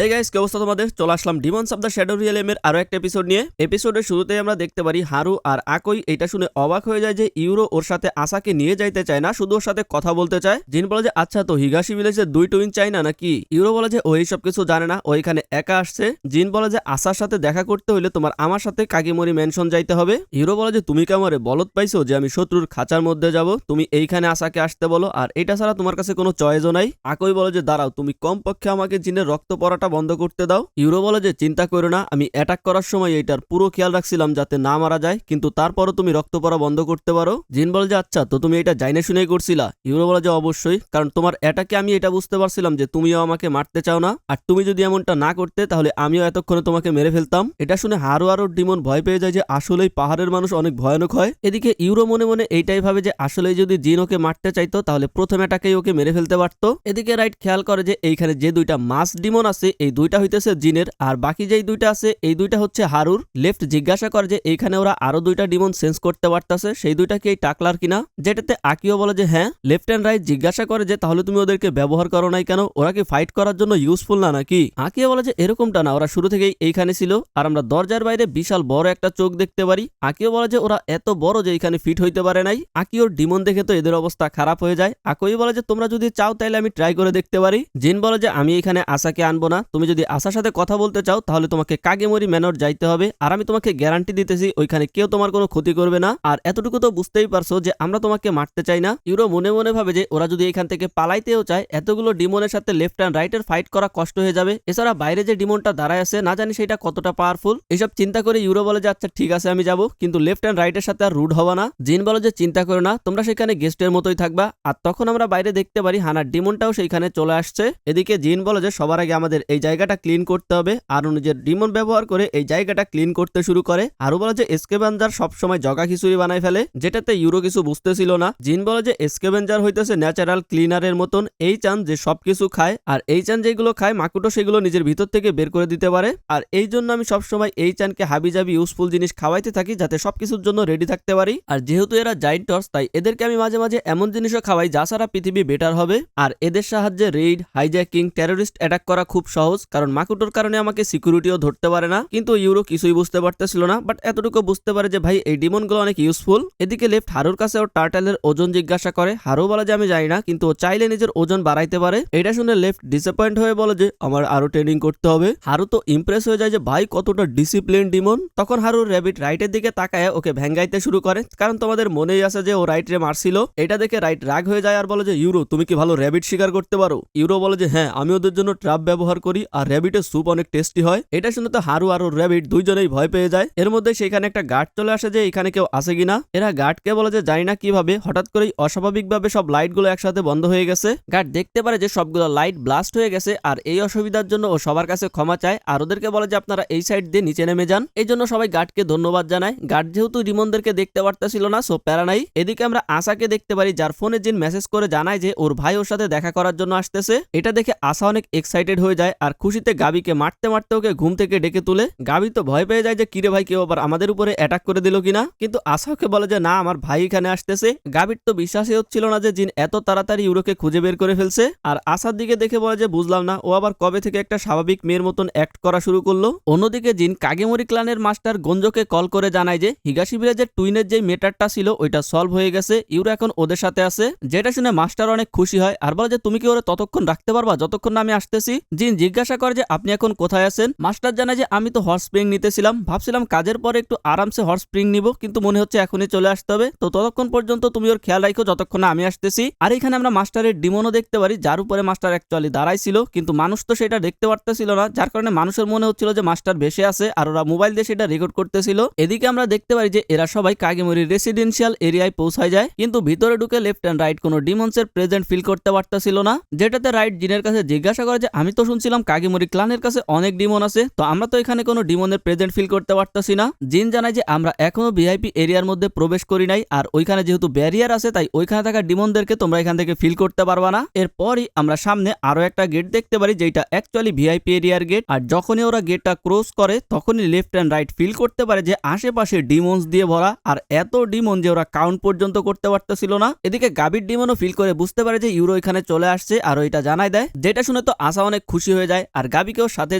Hey guys, কি অবস্থা তোমাদের? চলে আসলাম demons of the shadow realm এর আরো একটা এপিসোড নিয়ে। এপিসোডের শুরুতেই আমরা দেখতে পারি হারু আর আকই এটা শুনে অবাক হয়ে যায় যে ইউরো ওর সাথে আসাকে নিয়ে যাইতে চায় না, শুধু ওর সাথে কথা বলতে চায়। জিন বলে যে আচ্ছা, তো হিগাশি ভিলেজের দুই টুইন চাই না নাকি? ইউরো বলে যে ও এইসব কিছু জানে না, ও এখানে একা আসছে। জিন বলে যে আসার সাথে দেখা করতে হইলে তোমার আমার সাথে কাগিমরি ম্যানশন যাইতে হবে। ইউরো বলে যে তুমি কি আমারে বলদ পাইছো যে আমি শত্রুর খাঁচার মধ্যে যাব? তুমি এইখানে আসাকে আসতে বলো, আর এটা ছাড়া তোমার কাছে কোনো চয়েসও নাই। আকই বলে যে দাঁড়াও, তুমি কমপক্ষে আমাকে জিনের রক্ত পড়াটা বন্ধ করতে দাও। ইউরো বলে যে চিন্তা করো না, আমি অ্যাটাক করার সময় এইটার পুরো খেয়াল রাখছিলাম যাতে না মারা যায়, কিন্তু তারপরও তুমি রক্ত পড়া বন্ধ করতে পারো। জিন বলে যে আচ্ছা, তো তুমি এটা জাইনে শুনেই করছিলা? ইউরো বলে যে অবশ্যই, কারণ তোমার অ্যাটাকে আমি এটা বুঝতে পারছিলাম যে তুমিও আমাকে মারতে চাও না, আর তুমি যদি এমনটা না করতে তাহলে আমিও এতক্ষণে তোমাকে মেরে ফেলতাম। এটা শুনে হারু আর ওর ডিমন ভয় পেয়ে যায় যে আসলেই পাহাড়ের মানুষ অনেক ভয়ানক হয়। এদিকে ইউরো মনে মনে এইটাই ভাবে যে আসলেই যদি জিন ওকে মারতে চাইতো তাহলে প্রথম অ্যাটাকেই ওকে মেরে ফেলতে পারতো। এদিকে রাইট খেয়াল করে যে এইখানে যে দুইটা মাস ডিমন আছে এই দুইটা হইতেছে জিনের, আর বাকি যেই দুইটা আছে এই দুইটা হচ্ছে হারুর। লেফট জিজ্ঞাসা করে যে এইখানে ওরা আরো দুইটা ডিমন সেন্স করতে পারতাছে, সেই দুইটা কি এই টাকলার কিনা? যেটাতে আকিও বলে যে হ্যাঁ। লেফট এন্ড রাইট জিজ্ঞাসা করে যে তাহলে তুমি ওদেরকে ব্যবহার করো নাই কেন? ওরা কি ফাইট করার জন্য ইউজফুল না নাকি? আকিও বলে যে এরকমটা না, ওরা শুরু থেকেই এইখানে ছিল, আর আমরা দরজার বাইরে বিশাল বড় একটা চোখ দেখতে পারি। আকিও বলে যে ওরা এত বড় যে এখানে ফিট হইতে পারে নাই। আকিওর ডিমন দেখে তো এদের অবস্থা খারাপ হয়ে যায়। আকই বলে যে তোমরা যদি চাও তাহলে আমি ট্রাই করে দেখতে পারি। জিন বলে যে আমি এখানে আসাকে আনবো না, তুমি যদি আসার সাথে কথা বলতে চাও তাহলে তোমাকে কাগেমরি ম্যানর যাইতে হবে, আর আমি তোমাকে গ্যারান্টি দিতেছি ওইখানে কেউ তোমার কোনো ক্ষতি করবে না। আর এতটুকু তো বুঝতেই পারছো যে আমরা তোমাকে মারতে চাই না। ইউরো মনে মনে ভাবে যে ওরা যদি এখান থেকে পালাইতেও চায় এতগুলো ডিমনের সাথে লেফট অ্যান্ড রাইটের ফাইট করা কষ্ট হয়ে যাবে। এছাড়া বাইরে যে ডিমনটা দাঁড়ায় আছে না জানি সেটা কতটা পাওয়ারফুল। এসব চিন্তা করে ইউরো বলে যে আচ্ছা ঠিক আছে আমি যাব, কিন্তু লেফট অ্যান্ড রাইটের সাথে আর রুড হবা না। জিন বলে যে চিন্তা করো না, তোমরা সেখানে গেস্টের মতোই থাকবা। আর তখন আমরা বাইরে দেখতে পারি হানার ডিমনটাও সেইখানে চলে আসছে। এদিকে জিন বলে যে সবার আগে আমাদের এই জায়গাটা ক্লিন করতে হবে, আর নিজের ডিমন ব্যবহার করে এই জায়গাটা ক্লিন করতে শুরু করে। আরো বলে যে এসকেভেঞ্জার সবসময় জগা খিচুড়ি বানাই ফেলে, যেটাতে ইউরো কিছু বুঝতেছিল না। জিন বলে যে এসকেভেঞ্জার হইতেছে ন্যাচারাল ক্লিনারের মতন, এই চান যে সবকিছু খায়, আর এই চান যেগুলো খায় মাকুটো সেগুলো নিজের ভিতর থেকে বের করে দিতে পারে। আর এই জন্য আমি সবসময় এই চানকে হাবিজাবি ইউজফুল জিনিস খাওয়াইতে থাকি যাতে সবকিছুর জন্য রেডি থাকতে পারি। আর যেহেতু এরা জাইন্টস তাই এদেরকে আমি মাঝে মাঝে এমন জিনিসও খাওয়াই যা ছাড়া পৃথিবী বেটার হবে। আর এদের সাহায্যে রেইড, হাইজ্যাকিং, টেরোরিস্ট অ্যাটাক করা খুব সহজ, কারণ মাকুটোর কারণে আমাকে সিকিউরিটিও ধরতে পারে না। কিন্তু ইউরো কিছুই বুঝতে পারতেছিল না, বাট এতটুকু বুঝতে পারে যে ভাই এই ডিমনগুলো অনেক ইউজফুল। এদিকে লেফট হারুর কাছে ওর টার্টেলের ওজন জিজ্ঞাসা করে। হারু বলে যে আমি জানি না, কিন্তু ও চাইলে নিজের ওজন বাড়াইতে পারে। এটা শুনে লেফট ডিসঅ্যাপয়েন্ট হয়ে বলে যে আমার আরো ট্রেনিং করতে হবে। হারু তো ইমপ্রেস হয়ে যায় যে ভাই কতটা ডিসিপ্লিন ডিমন। তখন হারুর র্যাবিট রাইটের দিকে তাকায় ওকে ভেঙ্গাইতে শুরু করে, কারণ তোমাদের মনেই আছে যে ও রাইট রে মারছিল। এটা দেখে রাইট রাগ হয়ে যায় আর বলে যে ইউরো তুমি কি ভালো র্যাবিট শিকার করতে পারো? ইউরো বলে যে হ্যাঁ, আমি ওদের জন্য ট্র্যাপ ব্যবহার করি, আর র্যাবিটের স্যুপ অনেক টেস্টি হয়। এটা শুনে তো হারু আর ওর র্যাবিট দুইজনেই ভয় পেয়ে যায়। এর মধ্যে সেখানে একটা গার্ড চলে আসে যে এখানে কেউ আছে কিনা। এরা গার্ডকে বলে যে জানি না কিভাবে হঠাৎ করেই অস্বাভাবিকভাবে সব লাইট গুলো একসাথে বন্ধ হয়ে গেছে। গার্ড দেখতে পারে যে সবগুলো লাইট ব্লাস্ট হয়ে গেছে, আর এই অসুবিধার জন্য ও সবার কাছে ক্ষমা চায়, আর ওদেরকে বলে যে আপনারা এই সাইড দিয়ে নিচে নেমে যান। এই জন্য সবাই গার্ডকে ধন্যবাদ জানায়। গার্ড যেহেতু ডিমনদেরকে দেখতে পারতেছিল না, সো প্যারা নাই। এদিকে আমরা আসাকে দেখতে পারি যার ফোনে জিন মেসেজ করে জানায় যে ওর ভাই ওর সাথে দেখা করার জন্য আসতেছে। এটা দেখে আশা অনেক এক্সাইটেড হয়ে যায়, আর খুশিতে গাবিকে মারতে মারতে ওকে ঘুম থেকে ডেকে তুলে। গাবি তো ভয় পেয়ে যায় যে কিরে ভাই কেউ আবার আমাদের উপরে অ্যাটাক করে দিল কিনা, কিন্তু আশা ওকে বলে যে না, আমার ভাই এখানে আসতেছে। গাবির তো বিশ্বাসই হচ্ছিল না যে জিন এত তাড়াতাড়ি ইউরোকে খুঁজে বের করে ফেলছে। আর আশার দিকে দেখে বলে যে বুঝলাম না, ও আবার কবে থেকে একটা স্বাভাবিক মেয়ের মতন অ্যাক্ট করা শুরু করলো। অন্যদিকে জিন কাগেমরি ক্লানের মাস্টার গঞ্জোকে কল করে জানায় যে হিগাশি ভিলেজের টুইনের যে মেটারটা ছিল ওইটা সলভ হয়ে গেছে, ইউরো এখন ওদের সাথে আছে। যেটা শুনে মাস্টার অনেক খুশি হয় আর বলে যে তুমি কি ওরা ততক্ষণ রাখতে পারবা যতক্ষণ না আমি আসতেছি? জিন জিজ্ঞাসা করে যে আপনি এখন কোথায় আছেন? মাস্টার জানায় যে আমি তো হর্স স্প্রিং নিতেছিলাম, ভাবছিলাম কাজের পরে একটু আরামসে হর্স স্প্রিং নিব, কিন্তু মনে হচ্ছে এখনই চলে আসতে হবে, তো ততক্ষণ পর্যন্ত তুমি ওর খেয়াল রাখো যতক্ষণ না আমি আসতেছি। আর এখানে আমরা মাস্টারের ডিমনও দেখতে পারি যার উপরে মাস্টার অ্যাকচুয়ালি দাঁড়াইছিল, কিন্তু মানুষ তো সেটা দেখতে পারতেছিল না, যার কারণে মানুষের মনে হচ্ছিল যে মাস্টার বেশি আছে, আর ওরা মোবাইল দিয়ে সেটা রেকর্ড করতেছিল। এদিকে আমরা দেখতে পারি যে এরা সবাই কাগেমরি রেসিডেন্সিয়াল এরিয়ায় পৌঁছায় যায়, কিন্তু ভিতরে ঢুকে লেফট অ্যান্ড রাইট কোনো ডিমন্সের প্রেজেন্ট ফিল করতে পারতেছিল না। যেটাতে রাইট জিনের কাছে জিজ্ঞাসা করে যে আমি তো শুনছিলাম কাগেমরি ক্লানের কাছে অনেক ডিমন আছে, তো আমরা তো এখানে কোনো ডিমনের প্রেজেন্ট ফিল করতে পারতেছি না। জিন জানায় যে আমরা এখনো ভিআইপি এরিয়ার মধ্যে প্রবেশ করি নাই, আর ওইখানে যেহেতু ব্যারিয়ার আছে তাই ওইখানে থাকা ডিমনদেরকে তোমরা এখান থেকে ফিল করতে পারবা না। এরপরই আমরা সামনে আরো একটা গেট দেখতে পারি যেটা অ্যাকচুয়ালি ভিআইপি এরিয়ার গেট, আর যখনই ওরা গেটটা ক্রস করে তখনই লেফট অ্যান্ড রাইট ফিল করতে পারে যে আশেপাশে ডিমন্স দিয়ে ভরা, আর এত ডিমন যে ওরা কাউন্ট পর্যন্ত করতে পারতেছিল না। এদিকে গাবির ডিমনও ফিল করে বুঝতে পারে যে ইউরো এখানে চলে আসছে, আর ওইটা জানায় দেয়। যেটা শুনে তো আশা অনেক খুশি হয়ে যায়। যায় আর গাবিকেও সাথে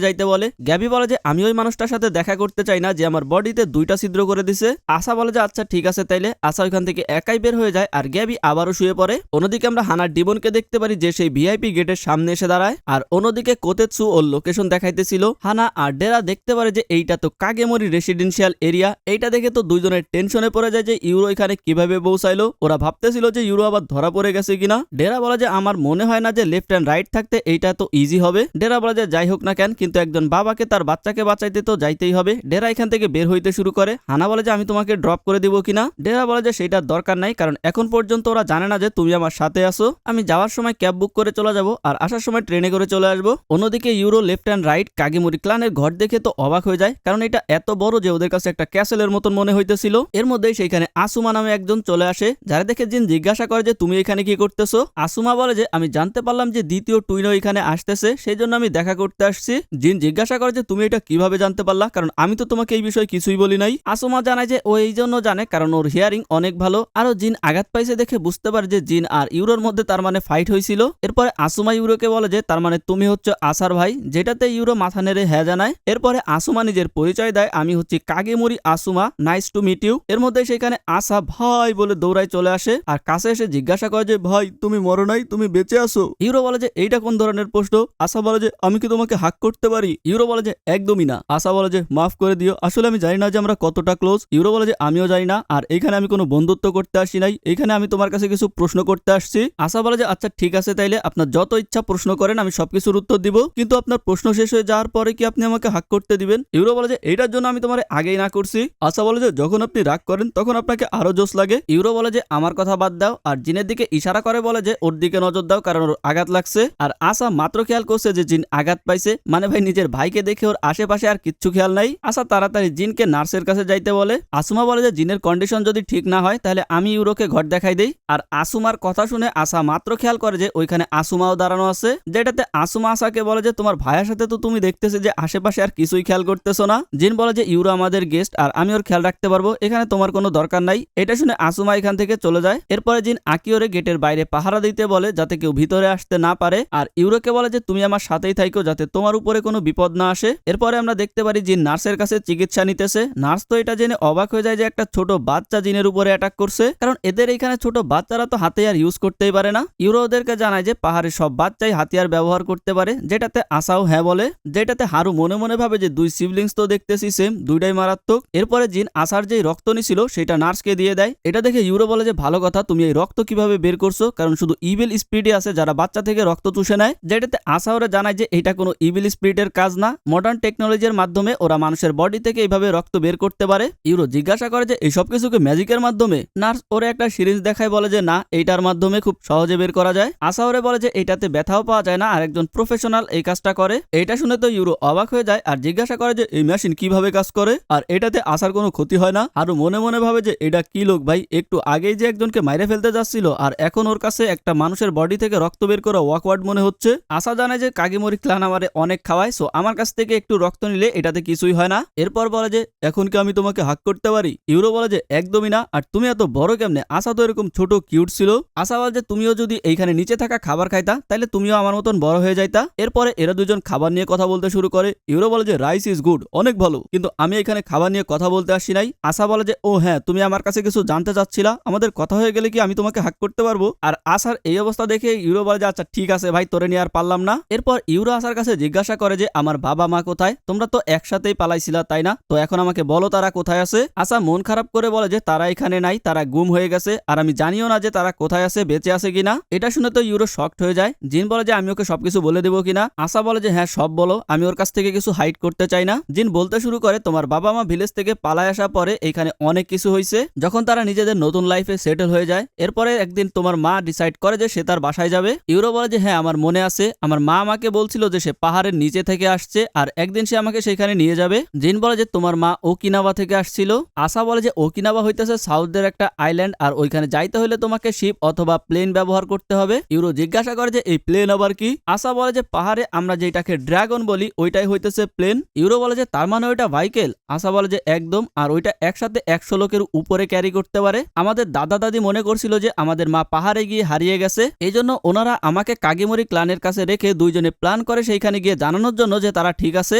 যাইতে বলে। গ্যাবি বলে যে আমি ওই মানুষটার সাথে দেখা করতে চাই না যে আমার বডিতে 2টা ছিদ্র করে দিছে। আসা বলে যে আচ্ছা ঠিক আছে তাইলে। আসা ওইখান থেকে একাই বের হয়ে যায় আর গ্যাবি আবারও শুয়ে পড়ে। অন্যদিকে আমরা হানার ডিবনকে দেখতে পারি যে সেই ভিআইপি গেটের সামনে এসে দাঁড়ায় আর অন্যদিকে কোতেৎসু ওর লোকেশন দেখাইতেছিল। হানা আর ডেরা দেখতে পারে যে এইটা তো কাগেমোরি রেসিডেন্সিয়াল এরিয়া। এইটা দেখে তো দুইজনের টেনশনে পড়ে যায় যে ইউরো এখানে কিভাবে পৌঁছাইলো। ওরা ভাবতেছিল যে ইউরো আবার ধরা পড়ে গেছে কিনা। ডেরা বলে যে আমার মনে হয় না যে লেফট এন্ড রাইট থাকতে এইটা তো ইজি হবে। ডেরা বলে যে যাই হোক না কেন কিন্তু একজন বাবাকে তার বাচ্চাকে বাঁচাইতে তো যাইতেই হবে। ডেরা এখান থেকে বের হইতে শুরু করে। হানা বলে যে আমি তোমাকে ড্রপ করে দিব কিনা। ডেরা বলে যে সেটার দরকার নাই কারণ এখন পর্যন্ত ওরা জানে না যে তুমি আমার সাথে আসো। আমি যাওয়ার সময় ক্যাব বুক করে চলে যাব আর আসার সময় ট্রেনে করে চলে আসবো। অন্যদিকে ইউরো লেফট এন্ড রাইট কাগেমোরি ক্লানের ঘর দেখে তো অবাক হয়ে যায় কারণ এটা এত বড় যে ওদের কাছে একটা ক্যাসেলের মতন মনে হইতেছিল। এর মধ্যেই সেইখানে আসুমা নামে একজন চলে আসে যারা দেখে জিন জিজ্ঞাসা করে যে তুমি এখানে কি করতেছো। আসুমা বলে যে আমি জানতে পারলাম যে দ্বিতীয় টুইনও এখানে আসতেছে সেই জন্য আমি দেখা করতে আসছি। জিন জিজ্ঞাসা করে যে তুমি এটা কিভাবে জানতে পারলা কারণ আমি তো তোমাকে এই বিষয়ে কিছুই বলি নাই। আসুমা জানায় যে ও এই জন্য জানে কারণ ওর হিয়ারিং অনেক ভালো। আরো জিন আঘাত পাইছে দেখে বুঝতে পারে যে জিন আর ইউরোর মধ্যে তার মানে ফাইট হয়েছিল। এরপরে আসুমা ইউরোকে বলে যে তার মানে তুমি হচ্ছে আসার ভাই, যেটাতে ইউরো মাথা নেড়ে হ্যাঁ জানায়। এরপরে আসুমা নিজের পরিচয় দেয় আমি হচ্ছি কাগেমোরি আসুমা, নাইস টু মিট ইউ। এর মধ্যে সেখানে আসা ভাই বলে দৌড়ায় চলে আসে আর কাছে এসে জিজ্ঞাসা করে যে ভাই তুমি মরো নাই, তুমি বেঁচে আসো। ইউরো বলে যে এইটা কোন ধরনের প্রশ্ন। আসা বলে যে আমি কি তোমাকে হাক করতে পারি। ইউরো বলে যে একদমই না। আসা বলে যে মাফ করে দিও, আসলে আমি জানি না যে আমরা কতটা ক্লোজ। ইউরো বলে যে আমিও জানি না আর এইখানে আমি কোনো বন্ধুত্ব করতে আসি নাই, এইখানে আমি তোমার কাছে কিছু প্রশ্ন করতে আসছি। আসা বলে যে আচ্ছা ঠিক আছে তাইলে আপনার যত ইচ্ছা প্রশ্ন করেন, আমি সবকিছুর উত্তর দিব, কিন্তু আপনার প্রশ্ন শেষ হয়ে যাওয়ার পরে কি আপনি আমাকে হাক করতে দিবেন। ইউরো বলে যে এইটার জন্য আমি তোমার আগেই না করছি। আসা বলে যে যখন আপনি রাগ করেন তখন আপনাকে আরো জোশ লাগে। ইউরো বলে যে আমার কথা বাদ দাও আর জিনের দিকে ইশারা করে বলে যে ওর দিকে নজর দাও কারণ ওর আঘাত লাগছে। আর আসা মাত্র খেয়াল করছে যে জিন আঘাত পাইছে, মানে ভাই নিজের ভাইকে দেখে ওর আশেপাশে আর কিচ্ছু খেয়াল নাই। আসা তাড়াতাড়ি জিনকে নার্সের কাছে যাইতে বলে। আসুমা বলে যে জিনের কন্ডিশন যদি ঠিক না হয় তাহলে আমি ইউরোকে ঘর দেখাই দেই। আর আসুমার কথা শুনে আসা মাত্র খেয়াল করে যে ওইখানে আসুমাও দাঁড়ানো আছে, যেটাতে আসুমা আসাকে বলে যে তোমার ভাইয়ের সাথে তো তুমি দেখতেছে যে আশেপাশে আর কিছুই খেয়াল করতেছো না। জিন বলে যে ইউরো আমাদের গেস্ট আর আমি ওর খেয়াল রাখতে পারবো, এখানে তোমার কোনো দরকার নাই। এটা শুনে আসুমা এখান থেকে চলে যায়। এরপরে জিন আকিওরে গেটের বাইরে পাহারা দিতে বলে যাতে কেউ ভিতরে আসতে না পারে আর ইউরোকে বলে যে তুমি আমার সাথেই থাইকো যাতে তোমার উপরে কোনো বিপদ না আসে। এরপরে আমরা দেখতে পারি জিন নার্সের কাছে চিকিৎসা নিতেছে। নার্স তো এটা জেনে অবাক হয়ে যায় যে একটা ছোট বাচ্চা জিনের উপরে অ্যাটাক করছে, কারণ এদের এখানে ছোট বাচ্চারা তো হাতিয়ার ইউজ করতেই পারে না। ইউরো ওদেরকে জানায় যে পাহাড়ের সব বাচ্চাই হাতিয়ার ব্যবহার করতে পারে, যেটাতে আসাও হ্যাঁ বলে। যেটাতে হারু মনে মনে ভাবে যে দুই সিবলিংস তো দেখতেছি সেম, দুইটাই মারাত্মক। এরপরে জিন আসার যেই রক্ত নিছিল সেটা নার্সকে দিয়ে দেয়। এটা দেখে ইউরো বলে যে ভালো কথা, তুমি এই রক্ত কিভাবে বের করছো, কারণ শুধু ইভিল স্পিরিটই আছে যারা বাচ্চা থেকে রক্ত চুষে নেয়। যেটাতে আসা ওরা জানায় যে এটা কোনো ইভিল স্পিরিটের কাজ না, মডার্ন টেকনোলজির মাধ্যমে ওরা মানুষের বডি থেকে এইভাবে রক্ত বের করতে পারে। ইউরো জিজ্ঞাসা করে যে এই সব কিছুকে ম্যাজিকের মাধ্যমে। নার্স ওরে একটা সিরিঞ্জ দেখায় বলে যে না, এইটার মাধ্যমে খুব সহজে বের করা যায়। আসা ওরে বলে যে এটাতে ব্যথাও পাওয়া যায় না আর একজন প্রফেশনাল এই কাজটা করে। এইটা শুনে তো ইউরো অবাক হয়ে যায় আর জিজ্ঞাসা করে যে এই মেশিন কিভাবে কাজ করে আর এটাতে আসার কোনো ক্ষতি হয় না। আর মনে মনে ভাবে যে এটা কি লোক ভাই, একটু আগেই যে একজনকে মাইরে ফেলতে যাচ্ছিল আর এখন ওর কাছে একটা মানুষের বডি থেকে রক্ত বের করা ওয়াকওয়ার্ড মনে হচ্ছে। আসা জানে যে কাগেমোরি ক্লান আমারে অনেক খাওয়ায়, সো আমার কাছ থেকে একটু রক্ত নিলে এটাতে কিছুই হয় না। এরপর বলে যে এখন কি আমি তোমাকে হাক করতে পারি। ইউরো বলে যে একদমই না, আর তুমি এত বড় কেমনে। আসা তো এরকম ছোট কিউট ছিল। আসা বলে যে তুমিও যদি এইখানে নিচে থাকা খাবার খাইতা তাহলে তুমিও আমার মতন বড় হয়ে যাইতা। এরপরে এরা দুজন খাবার নিয়ে কথা বলতে শুরু করে। ইউরো বলে যে রাইস ইজ গুড, অনেক ভালো, কিন্তু আমি এখানে খাবার নিয়ে কথা বলতে আসি নাই। আসা বলে যে ও হ্যাঁ, তুমি আমার কাছে কিছু জানতে চাচ্ছিলা, আমাদের কথা হয়ে গেলে কি আমি তোমাকে হাক করতে পারবো। আর আসার এই অবস্থা দেখে ইউরো বলে যে আচ্ছা ঠিক আছে ভাই, তোরে নিয়ে আর পারলাম না। এরপর ইউরো আসার কাছে জিজ্ঞাসা করে যে আমার বাবা মা কোথায়, তোমরা তো একসাথেই পালাইছিলা তাই না, তো এখন আমাকে বলো তারা কোথায় আছে। আসা মন খারাপ করে বলে যে তারা এখানে নাই, তারা গুম হয়ে গেছে আর আমি জানিও না যে তারা কোথায় আছে, বেঁচে আছে কিনা। এটা শুনে তো ইউরো শকড হয়ে যায়। জিন বলে যে আমি ওকে সবকিছু বলে দেবো কিনা। আসা বলে যে হ্যাঁ সব বলো, আমি ওর কাছ থেকে কিছু হাইড করতে চাই না। জিন বলতে শুরু করে তোমার বাবা মা ভিলেজ থেকে পালায় আসা পরে এখানে অনেক কিছু হয়েছে, যখন তারা নিজেদের নতুন লাইফে সেটেল হয়ে যায়। এরপরে একদিন তোমার মা ডিসাইড করে যে সে তার বাসায় যাবে। ইউরো বলে যে হ্যাঁ আমার মনে আছে, আমার মা আমাকে বলছিল যে সে পাহাড়ের নিচে থেকে আসছে আর একদিন সে আমাকে সেখানে নিয়ে যাবে। জিন বলে যে তোমার মা ওকিনাবা থেকে আসছিল। আসা বলে যে ওকিনাবা হইতেছে সাউথের একটা আইল্যান্ড আর ওইখানে যাইতে হলে তোমাকে শিপ অথবা প্লেন ব্যবহার করতে হবে। ইউরো জিজ্ঞাসা করে যে এই প্লেন আবার কি। আসা বলে যে পাহাড়ে আমরা যেটাকে ড্রাগন বলি ওইটাই হইতেছে প্লেন। ইউরো বলে যে তার মানে ওইটা ভাইকেল। আসা বলে যে একদম, আর ওইটা একসাথে 100 লোকের উপরে ক্যারি করতে পারে। আমাদের দাদা দাদি মনে করছিল যে আমাদের মা পাহাড়ে গিয়ে হারিয়ে গেছে, এই জন্য ওনারা আমাকে কাগেমোরি ক্লানের কাছে রেখে দুইজনে প্ল্যান প্ল্যান করে সেইখানে গিয়ে জানানোর জন্য যে তারা ঠিক আছে।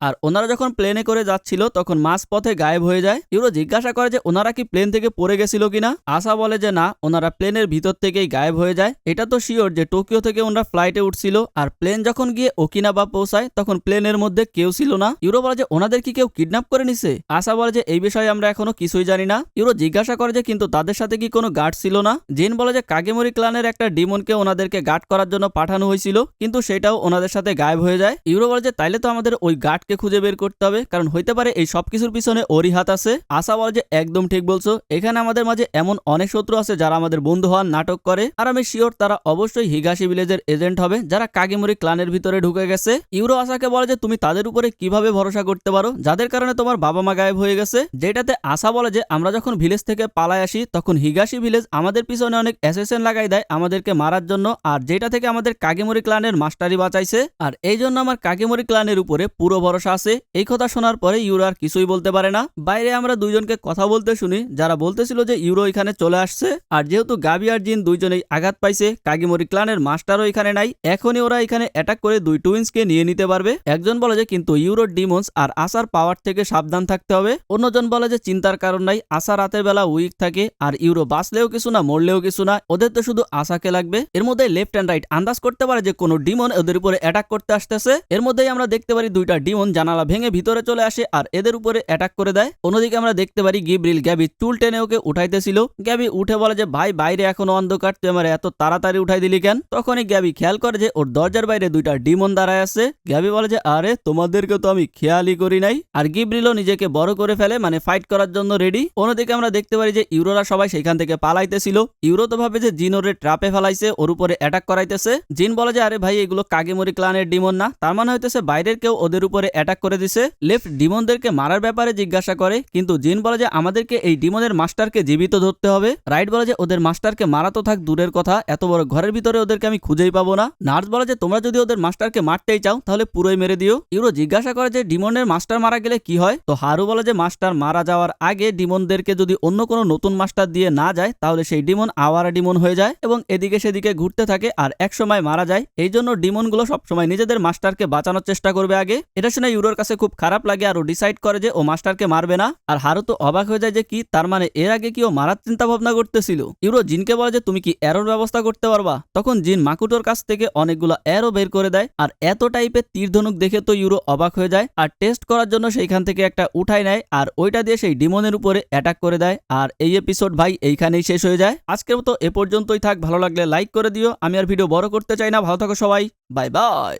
আর ওনারা যখন প্লেনে করে যাচ্ছিল তখন মাঝ পথে গায়েব হয়ে যায়। ইউরো জিজ্ঞাসা করে যে ওনারা কি প্লেন থেকে পড়ে গেছিল কিনা। আসা বলে যে না, ওনারা প্লেনের ভিতর থেকেই গায়েব হয়ে যায়। এটা তো শিওর যে টোকিও থেকে ওনারা ফ্লাইটে উঠছিল, আর প্লেন যখন গিয়ে ওকিনাবা পৌঁছায় তখন প্লেনের মধ্যে কেউ ছিল না। ইউরো বলে যে ওনাদের কি কেউ কিডন্যাপ করে নিছে। আসা বলে যে এই বিষয়ে আমরা এখনো কিছুই জানি না। ইউরো জিজ্ঞাসা করে যে কিন্তু তাদের সাথে কি কোনো গার্ড ছিল না। জিন বলে যে কাগেমোরি ক্লানের একটা ডিমনকে ওনাদেরকে গার্ড করার জন্য পাঠানো হয়েছিল, কিন্তু সেটাও ওনাদের সাথে গায়েব হয়ে যায়। ইউরো বলে যে তাইলে তো আমাদের ওই গার্ডকে খুঁজে বের করতে হবে, কারণ হইতে পারে এই সবকিছুর পিছনে ওরই হাত আছে। আসা বলে যে একদম ঠিক বলছো, এখানে আমাদের মাঝে এমন অনেক শত্রু আছে যারা আমাদের বন্ধু হওয়ার নাটক করে, আর আমি শিওর তারা অবশ্যই হিগাশি ভিলেজের এজেন্ট হবে যারা কাগেমোরি ক্লানের ভিতরে ঢুকে গেছে। ইউরো আসাকে বলে যে তুমি তাদের উপরে কিভাবে ভরসা করতে পারো যাদের কারণে তোমার বাবা মা গায়েব হয়ে গেছে। যেটাতে আসা বলে যে আমরা যখন ভিলেজ থেকে পালায় আসি তখন হিগাশি ভিলেজ আমাদের পিছনে অনেক অ্যাসেসিন লাগাই দেয় আমাদেরকে মারার জন্য, আর যেটা থেকে আমাদের কাগেমোরি ক্লানের মাস্টারই বাঁচাইছে, আর এই জন্য আমার কাগেমোরি ক্লানের উপরে পুরো ভরসা আছে। এই কথা শোনার পরে ইউরো আর কিছুই বলতে পারে না। বাইরে আমরা দুইজনকে কথা বলতে শুনি যারা বলতেছিল যে ইউরো এখানে চলে আসছে, আর যেহেতু গাবি আর জিন দুইজনেই আঘাত পাইছে, কাগেমোরি ক্লানের মাস্টারও এখানে নাই, এখনই ওরা এখানে অ্যাটাক করে দুই টুইন্সকে নিয়ে নিতে পারবে। একজন বলে যে কিন্তু ইউরোর ডিমন্স আর আসার পাওয়ার থেকে সাবধান থাকতে হবে। অন্যজন বলে যে চিন্তার কারণ নাই, আসা রাতের বেলা উইক থাকে, আর ইউরো বাঁচলেও কিছু না মরলেও কিছু না, ওদের তো শুধু আসাকে লাগবে। এর মধ্যে লেফট অ্যান্ড রাইট আন্দাজ করতে পারে যে কোনো ডিমন ওদের উপরে অ্যাটাক করতে আসতেছে। এর মধ্যেই আমরা দেখতে পারি দুইটা ডিমন জানালা ভেঙে ভিতরে চলে আসে আর এদের উপরে অ্যাটাক করে দেয়। অন্যদিকে আমরা দেখতে পারি গিব্রিল গ্যাবি চুল টেনে ওকে উঠাইতেছিল। গ্যাবি উঠে বলে যে ভাই বাইরে এখনো অন্ধকার, তুই আমার এত তাড়াতাড়ি উঠাই দিলি কেন। তখনই গ্যাবি খেয়াল করে যে ওর দরজার বাইরে দুইটা ডিমন দাঁড়ায় আছে। গ্যাবি বলে যে আরে তোমাদেরকে তো আমি খেয়ালই করি নাই। আর গিব্রিলও নিজেকে বড় করে ফেলে, মানে ফাইট করার জন্য রেডি। অন্যদিকে আমরা দেখতে পারি যে ইউরোরা সবাই সেখান থেকে পালাইতেছিল। ইউরো তো ভাবে যে জিন ওরে ট্রাপে ফেলাইছে, ওর উপরে অ্যাটাক করাইতেছে। জিন বলে যে আরে ভাই এগুলো কাগেমোরি ক্লানের ডিমন না, তার মানে হইতেছে বাইরের কেউ ওদের উপরে অ্যাটাক করে দিছে। লেফট ডিমনদেরকে মারার ব্যাপারে জিজ্ঞাসা করে, কিন্তু জিন বলে যে আমাদেরকে এই ডিমনের মাস্টারকে জীবিত ধরতে হবে। রাইট বলে যে ওদের মাস্টারকে মারা তো থাক দূরের কথা, এত বড় ঘরের ভিতরে ওদেরকে আমি খুঁজেই পাবো না। নার্স বলে যে তোমরা যদি ওদের মাস্টারকে মারতেই চাও তাহলে পুরোই মেরে দিও। ইউরো জিজ্ঞাসা করে যে ডিমনের মাস্টার মারা গেলে কি হয়। তো হারু বলে যে মাস্টার মারা যাওয়ার আগে ডিমনদেরকে যদি অন্য কোনো নতুন মাস্টার দিয়ে না যায় তাহলে সেই ডিমন আওয়ারা ডিমন হয়ে যায় এবং এদিকে সেদিকে ঘুরতে থাকে আর একসময় মারা যায়। এই জন্য ডিমনগুলো সবসময় নিজেদের মাস্টারকে বাঁচানোর চেষ্টা করবে আগে। এটা শুনে ইউরোর কাছে খুব খারাপ লাগে আর ও ডিসাইড করে যে ও মাস্টারকে মারবে না। আর হারু তো অবাক হয়ে যায় যে কি, তার মানে এর আগে কি ও মারার চিন্তা ভাবনা করতেছিল। ইউরো জিনকে বলে যে তুমি কি এরোর ব্যবস্থা করতে পারবা। তখন জিন মাকুটোর কাছ থেকে অনেকগুলো এরো বের করে দেয়, আর এত টাইপের তীর ধনুক দেখে তো ইউরো অবাক হয়ে যায় আর টেস্ট করার জন্য সেইখান থেকে একটা উঠাই নেয় আর ওইটা দিয়ে সেই ডিমনের উপরে অ্যাটাক করে দেয়। আর এই এপিসোড ভাই এইখানেই শেষ হয়ে যায়। আজকের মতো এ পর্যন্তই থাক, ভালো লাগলে লাইক করে দিও। আমি আর ভিডিও বড় করতে চাই না। ভালো থাকো সবাই, বাই বাই।